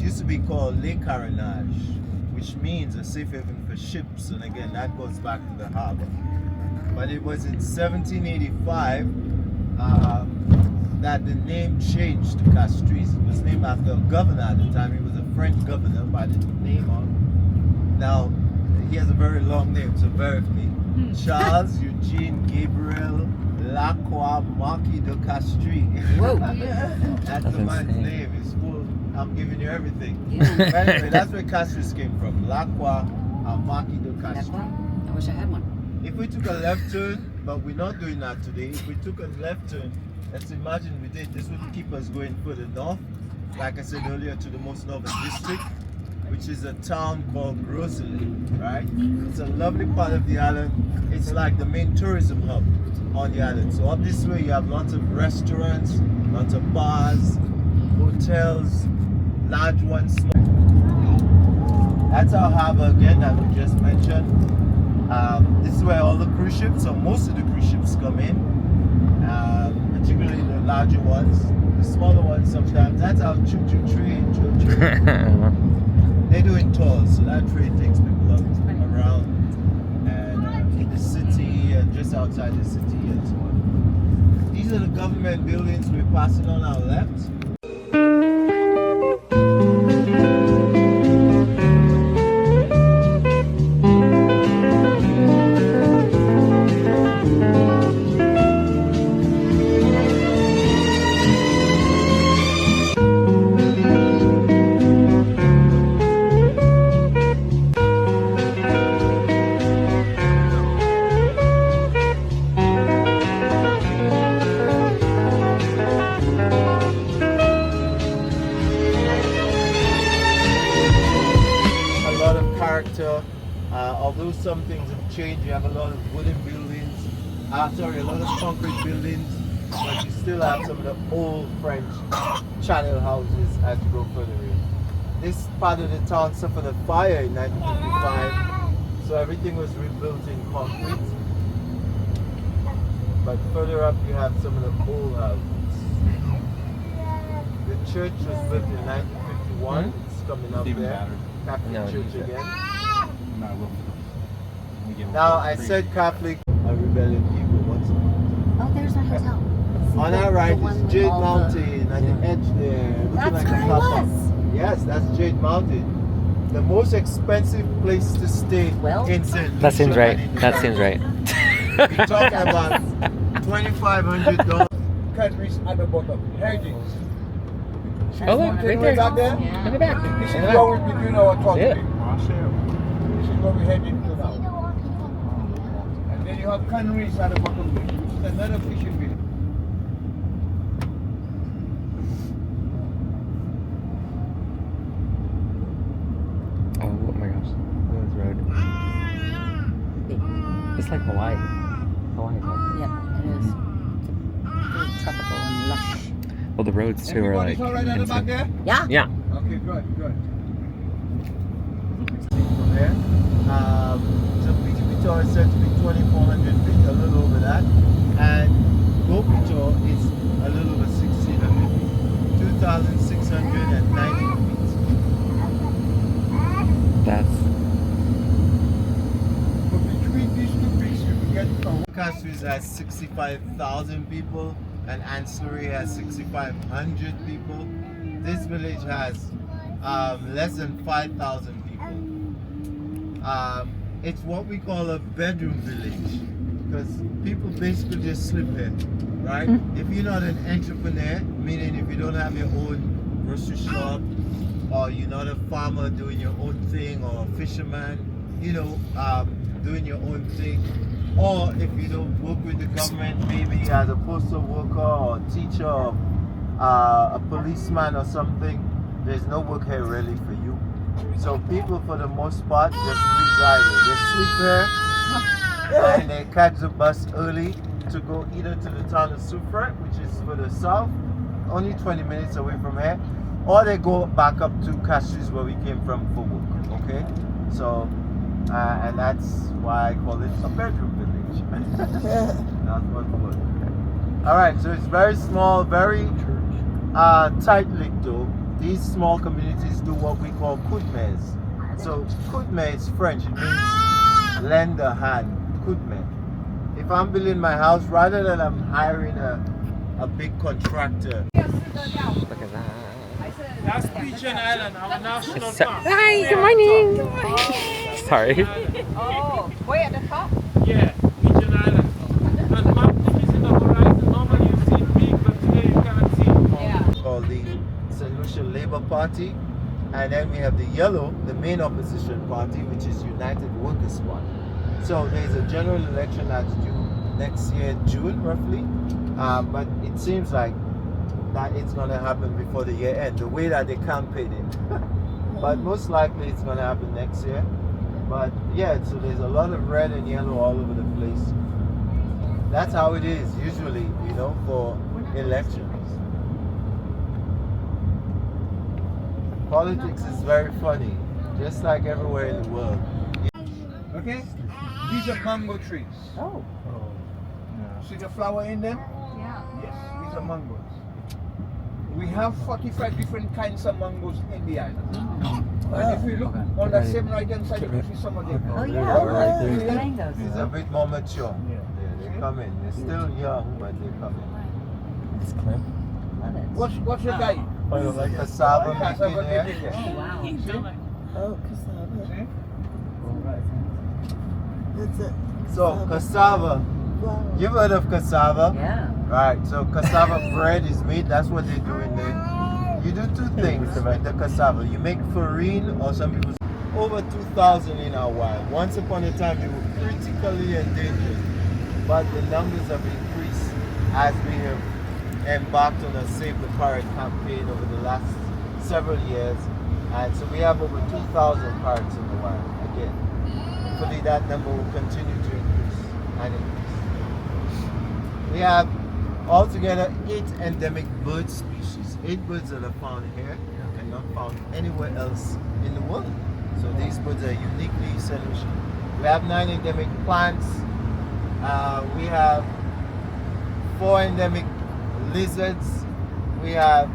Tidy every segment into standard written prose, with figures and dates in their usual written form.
used to be called Le Carénage, which means a safe haven for ships, and again that goes back to the harbor. But it was in 1785 that the name changed to Castries. It was named after a governor at the time. He was a French governor by the name of, now he has a very long name, so bear with me. Charles Eugene Gabriel Lacroix Marquis de Castries. Whoa. That's the man's insane. name. It's full. I'm giving you everything. Yeah. But anyway, that's where Castries came from. Lacroix Marquis de Castries. I wish I had one. If we took a left turn, but we're not doing that today. If we took a left turn, let's imagine we did, this would keep us going further north, like I said earlier, to the most northern district, which is a town called Rosalie, right? It's a lovely part of the island. It's like the main tourism hub on the island. So up this way you have lots of restaurants, lots of bars, hotels, large ones, small. That's our harbor again that we just mentioned. This is where all the cruise ships, or most of the cruise ships, come in, particularly the larger ones. The smaller ones sometimes. That's our choo-choo train. They're doing tours, so that train takes people up around and in the city and just outside the city and so on. These are the government buildings we're passing on our left. Although some things have changed, you have a lot of wooden buildings, a lot of concrete buildings, but you still have some of the old French channel houses as you go further in. This part of the town suffered a fire in 1955, so everything was rebuilt in concrete. But further up you have some of the old houses. The church was built in 1951, it's coming up there, Catholic Church again. Now I said Catholic are rebellion people. What's it? Oh, there's our hotel. On our right is Jade Mountain at the edge there. Looking That's like where a I pop-up. was. Yes, that's Jade Mountain. The most expensive place to stay in Saint Lucia. That seems right. and in the That seems right. We're talking about $2,500. Countries at the bottom. Heritage. Oh, look, right there. Back there? In the back. This is In the where back. we'll be doing our talking. Yeah. This is where we're heading to now. And then you have canneries at the bottom, which is another fishing village. Oh my gosh. Look at this road. It's like Hawaii. Hawaii. Yeah, it is. Very tropical and lush. Well, the roads too are like Everybody's all right at the back there? Yeah? Yeah. Okay, good, good. From there. So Pichipito is said to be 2,400 feet, a little over that. And Gopito is a little over 1,600 feet. 2,690 feet. That's But between these two peaks, you can get from Castries has 65,000 people and Ancillary has 6,500 people. This village has less than 5,000 people. It's what we call a bedroom village because people basically just sleep here, right? If you're not an entrepreneur, meaning if you don't have your own grocery shop or you're not a farmer doing your own thing or a fisherman, you know, doing your own thing, or if you don't work with the government, maybe as a postal worker or teacher or a policeman or something, there's no work here really for you. So people for the most part just reside here. They sleep here and they catch the bus early to go either to the town of Soufrière, which is further south, only 20 minutes away from here, or they go back up to Castries where we came from for work, okay? So, and that's why I call it a bedroom village. Not one word. Alright, so it's very small, very tight linked though. these small communities do what we call kudmes. So kudme is French. It means lend a hand. Kudme. If I'm building my house, rather than I'm hiring a big contractor. Look at that. That's Pigeon Island, our national park. Hi, good morning. Sorry. Oh, way at the top? Yeah, Pigeon Island. And mountain is in the horizon. Normally you see it big, but today you cannot see it. Yeah. Called the Saint Lucia Labour Party. And then we have the yellow, the main opposition party, which is United Workers' Party. So there's a general election that's due next year, June roughly. But it seems like that it's going to happen before the year end, the way that they campaigned it. But most likely it's going to happen next year. But yeah, so there's a lot of red and yellow all over the place. That's how it is usually, you know, for elections. Politics is very funny, just like everywhere in the world. Okay? These are mango trees. Oh, See the flower in them? yeah. Yes, these are mangoes. We have 45 different kinds of mangoes in the island. And if you look on the same right hand side, you can see some of them. Oh, they're yeah. right there. The mangoes. It's a bit more mature. Yeah. Yeah, they come in. They're still young, but they come in. This clip. Love it. What's your guy? Oh, you like cassava Cassava making there? making there. Oh, wow. Oh, cassava. See? That's it. So cassava, Wow. you've heard of cassava? Yeah. Right, so cassava bread is made, that's what they do in there. You do two things with the cassava. You make farine, or some people say over 2,000 in our wild. Once upon a time they were critically endangered, but the numbers have increased as we have embarked on a Save the Parrot campaign over the last several years. And so we have over 2,000 parrots in the wild again. Hopefully that number will continue to increase and increase. We have altogether 8 endemic bird species. 8 birds that are found here and not found anywhere else in the world. So these birds are uniquely Saint Lucia. We have 9 endemic plants. We have 4 endemic lizards. We have,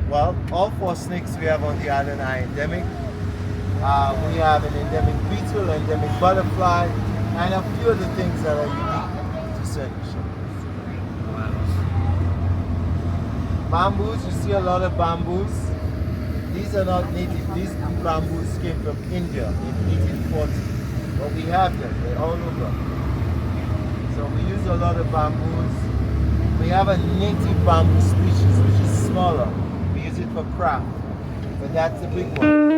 well, all 4 snakes we have on the island are endemic. We have an endemic beetle, endemic butterfly, and a few other things that are unique to Saint Lucia. Bamboos, you see a lot of bamboos. These are not native. These bamboos came from India in 1840. But we have them, they're all over. So we use a lot of bamboos. We have a native bamboo species which is smaller. We use it for craft, but that's the big one.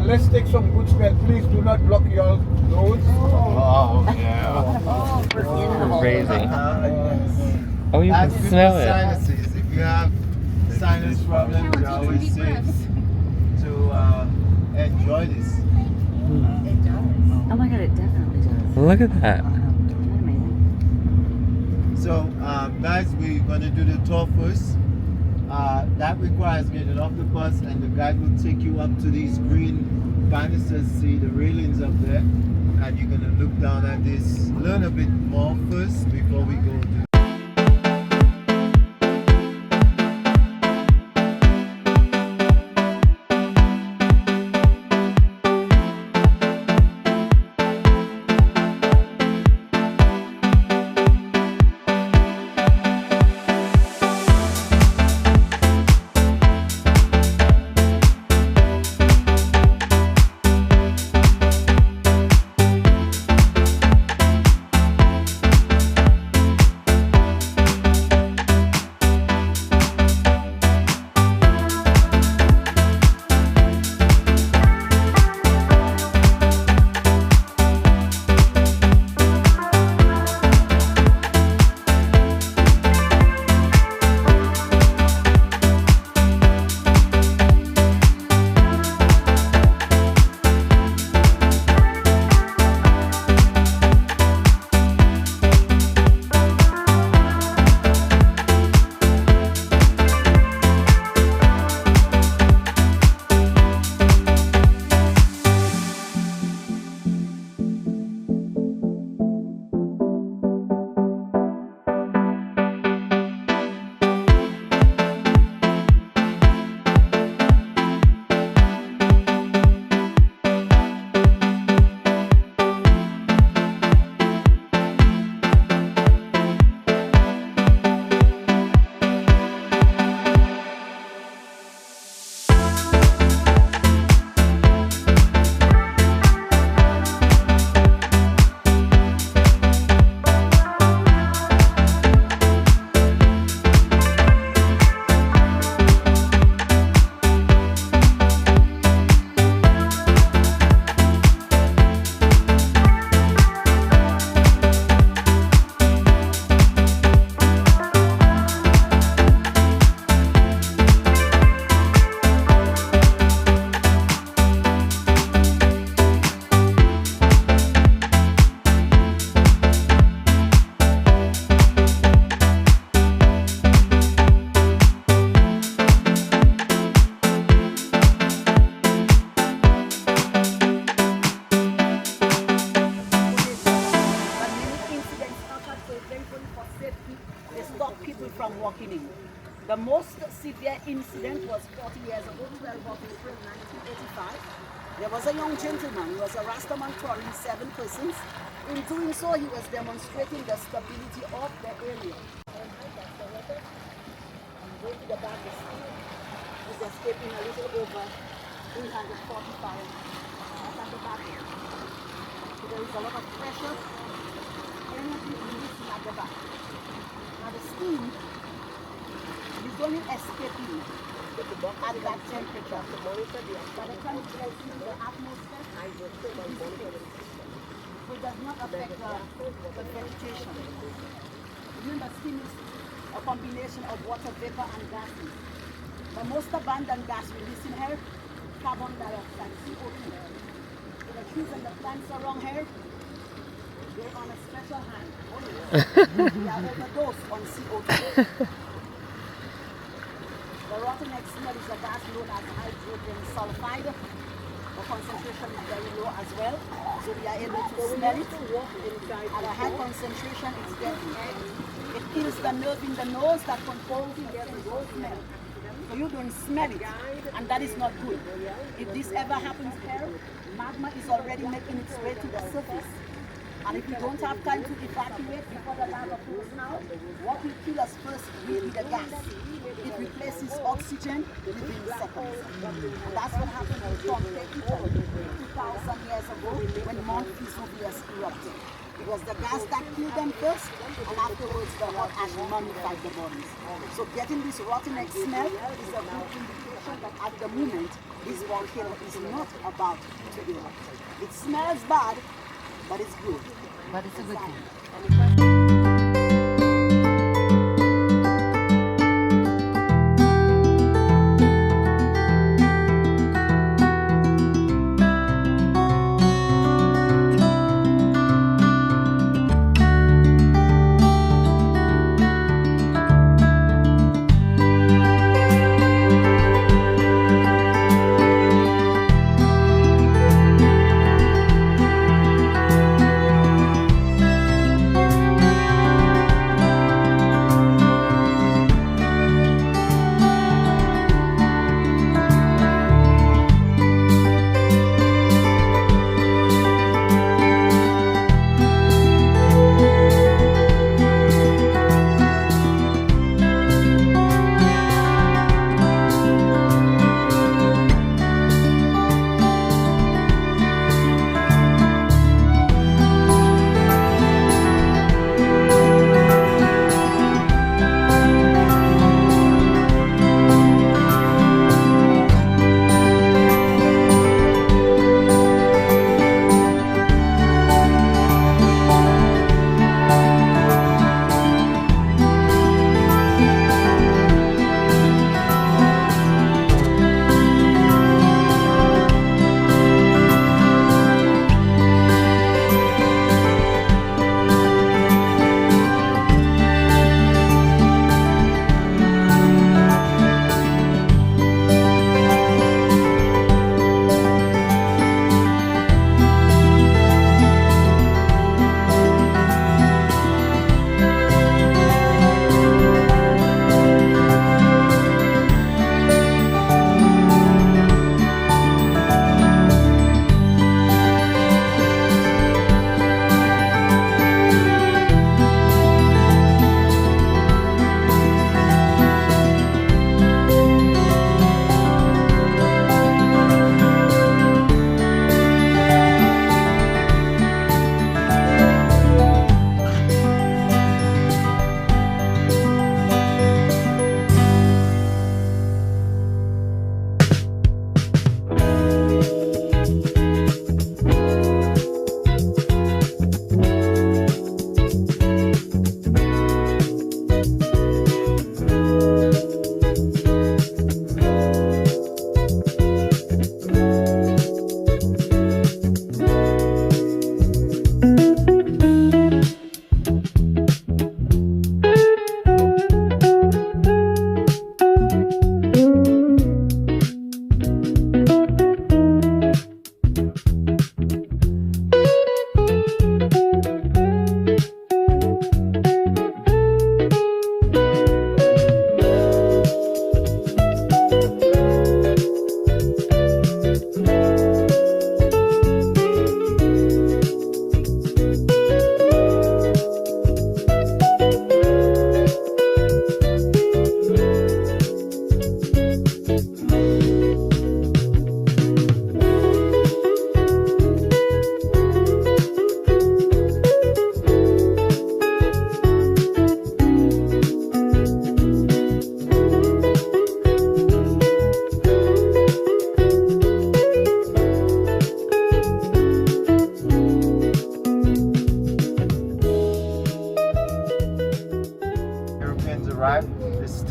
Let's take some good smell. Please do not block your nose. Oh, yeah. Oh, we're in the hole. Crazy. Yes. Oh, you can That's good smell for it. sinuses. If you have sinus problems, we always say to enjoy this. Oh my god, it definitely does. Look at that. Amazing. So, guys, we're going to do the tour first. That requires getting off the bus, and the guide will take you up to these green banisters. See the railings up there, and you're going to look down at this, learn a bit more first before we go to walking in. The most severe incident was 40 years ago, 12 of April 1985. There was a young gentleman, he was a Rastaman touring 7 persons. In doing so, he was demonstrating the stability of the area. Go to the back, he's escaping a little over 345. That's at the back. So there is a lot of pressure, energy releasing at the back. Now the steam is only escaping at that temperature. By the time it gets into the atmosphere, so it does not affect the vegetation. Remember, steam is a combination of water vapor and gases. The most abundant gas released in here, carbon dioxide, CO2. So the trees and the plants around here, they're on a special hand. They are overdosed on CO2. The rotten egg smell is a gas known as hydrogen sulfide. The concentration is very low as well, so we are able to smell it. At a high concentration, it's deadly. It kills the nerve in the nose that controls the smell. So you don't smell it, and that is not good. If this ever happens here, magma is already making its way to the surface. And if we don't have time to evacuate before the lava flows out, what will kill us first will be the gas. It replaces oxygen within seconds. And that's what happened in Pompeii, Italy, 2,000 years ago when Mount Vesuvius erupted. It was the gas that killed them first, and afterwards the hot ash mummified the bodies. So getting this rotten egg smell is a good indication that at the moment, this volcano is not about to erupt. It smells bad, but it's good. But it's a good thing.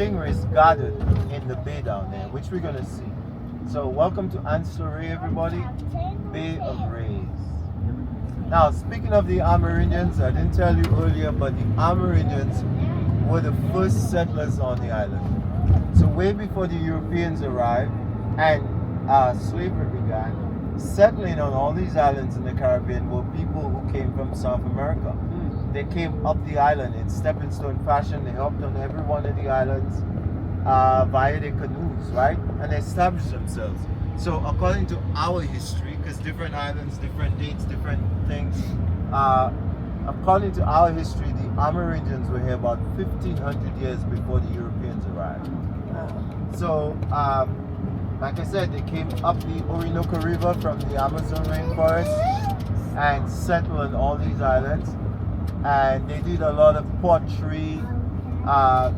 stingrays gathered in the bay down there, which we're gonna see. So welcome to Ansoray, everybody, Bay of Rays. Now, speaking of the Amerindians, I didn't tell you earlier, but the Amerindians were the first settlers on the island. So way before the Europeans arrived and slavery began, settling on all these islands in the Caribbean were people who came from South America. They came up the island in stepping stone fashion. They hopped on every one of the islands via their canoes, right? And they established themselves. So according to our history, because different islands, different dates, different things, according to our history, the Amerindians were here about 1,500 years before the Europeans arrived. So, like I said, they came up the Orinoco River from the Amazon rainforest and settled on all these islands. And they did a lot of pottery.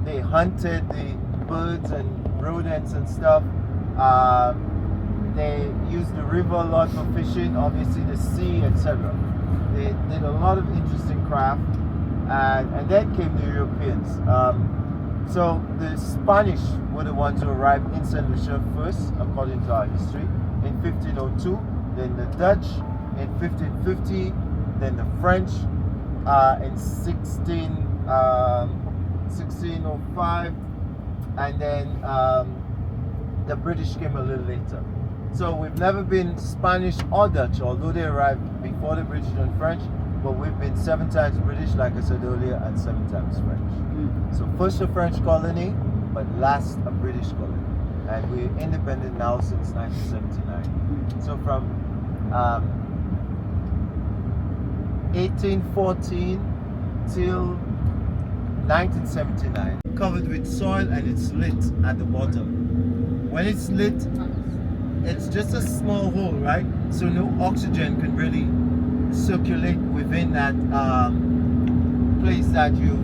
They hunted the birds and rodents and stuff. They used the river a lot for fishing, obviously the sea, etc. They did a lot of interesting craft, and then came the Europeans. So the Spanish were the ones who arrived in Saint Lucia first, according to our history, in 1502. Then the Dutch in 1550. Then the French in 1605, and then the British came a little later. So we've never been Spanish or Dutch, although they arrived before the British and French, but we've been 7 times British, like I said earlier, and 7 times French. So first a French colony, but last a British colony. And we're independent now since 1979. So from 1814 till 1979, covered with soil, and it's lit at the bottom. When it's lit, it's just a small hole, right? So no oxygen can really circulate within that place that you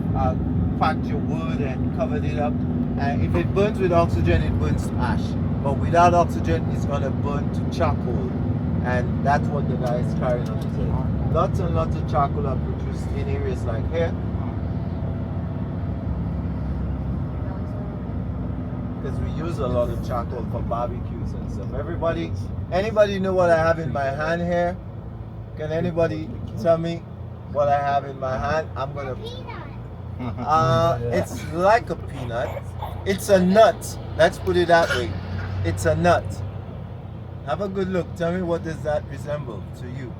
packed your wood and covered it up. And if it burns with oxygen, it burns to ash. But without oxygen, it's gonna burn to charcoal. And that's what the guy is carrying on his head. Lots and lots of charcoal are produced in areas like here. Because we use a lot of charcoal for barbecues and stuff. Anybody know what I have in my hand here? Can anybody tell me what I have in my hand? I'm gonna. It's like a peanut. It's a nut. Let's put it that way. It's a nut. Have a good look. Tell me, what does that resemble to you?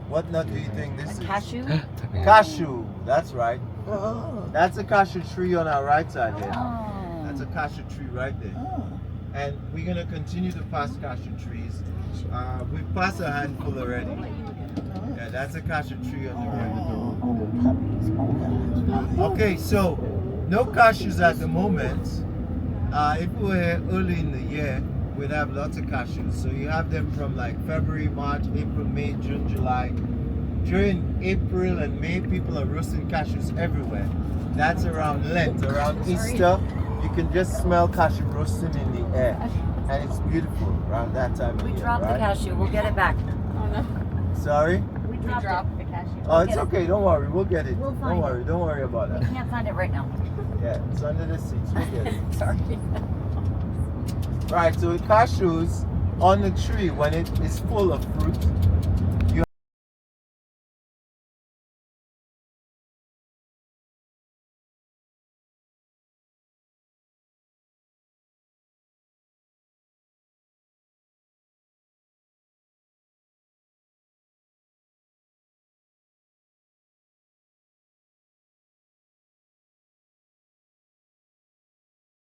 What nut do you think this is? Cashew? Cashew. That's right. Oh. That's a cashew tree on our right side here. Oh. That's a cashew tree right there. Oh. And we're gonna continue to pass cashew trees. We've passed a handful already. Yeah, that's a cashew tree on the right. Oh, the puppies. Oh, God. Okay, so no cashews at the moment. If we were here early in the year, we'd have lots of cashews. So you have them from like February, March, April, May, June, July. During April and May, people are roasting cashews everywhere. That's around Lent, around Easter. You can just smell cashew roasting in the air. And it's beautiful around that time of We year, dropped the right? cashew. We'll get it back. Sorry? We dropped the cashew. Oh, it's okay. Don't worry. We'll get it. We'll Don't find worry. Don't worry about We that. can't find it right now. Yeah, it's under the seats. We'll get it. Sorry. Right, so cashews on the tree, when it is full of fruit,